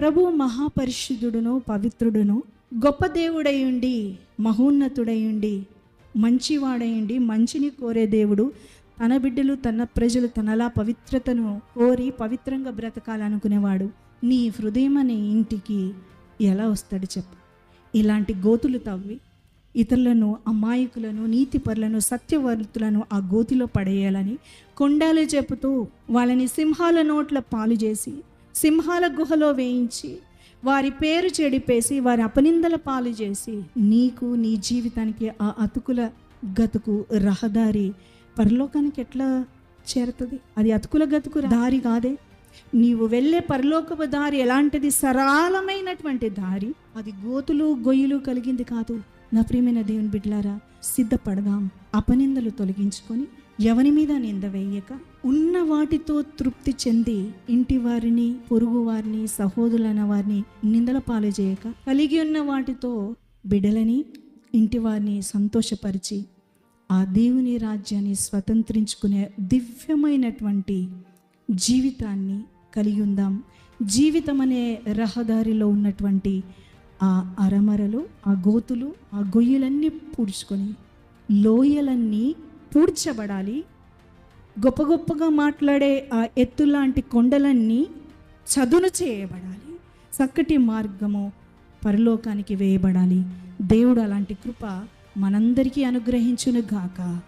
ప్రభు మహాపరిశుద్ధుడును పవిత్రుడును గొప్ప దేవుడై ఉండి మహోన్నతుడై ఉండి మంచివాడై ఉండి మంచిని కోరే దేవుడు తన బిడ్డలు తన ప్రజలు తనలా పవిత్రతను కోరి పవిత్రంగా బ్రతకాలనుకునేవాడు నీ హృదయం అనే ఇంటికి ఎలా వస్తాడు చెప్పు? ఇలాంటి గోతులు తవ్వి ఇతరులను అమాయకులను నీతిపరులను సత్యవర్తులను ఆ గోతిలో పడేయాలని కొండాలు చెబుతూ వాళ్ళని సింహాల నోట్ల పాలు చేసి సింహాల గుహలో వేయించి వారి పేరు చెడిపేసి వారి అపనిందల పాలు చేసి నీకు నీ జీవితానికి ఆ అతుకుల గతుకు రహదారి పరలోకానికి ఎట్లా చేరుతుంది? అది అతుకుల గతుకు దారి కాదే. నీవు వెళ్ళే పరలోకపు దారి ఎలాంటిది? సరళమైనటువంటి దారి. అది గోతులు గొయ్యలు కలిగింది కాదు. నా ప్రియమైన దేవుని బిడ్డలారా, సిద్ధపడదాం. అపనిందలు తొలగించుకొని ఎవరి మీద నింద వేయక ఉన్న వాటితో తృప్తి చెంది ఇంటి వారిని పొరుగు వారిని సహోదరులైన వారిని నిందల పాలు చేయక కలిగి ఉన్న వాటితో బిడ్డలని ఇంటి వారిని సంతోషపరిచి ఆ దేవుని రాజ్యాన్ని స్వతంత్రించుకునే దివ్యమైనటువంటి జీవితాన్ని కలిగి ఉందాం. జీవితం అనే రహదారిలో ఉన్నటువంటి ఆ అరమరలు, ఆ గోతులు, ఆ గొయ్యలన్నీ పూడ్చుకొని లోయలన్నీ పూడ్చబడాలి. గొప్ప గొప్పగా మాట్లాడే ఆ ఎత్తులాంటి కొండలన్నీ చదును చేయబడాలి. చక్కటి మార్గము పరలోకానికి వేయబడాలి. దేవుడు అలాంటి కృప మనందరికీ అనుగ్రహించును గాక.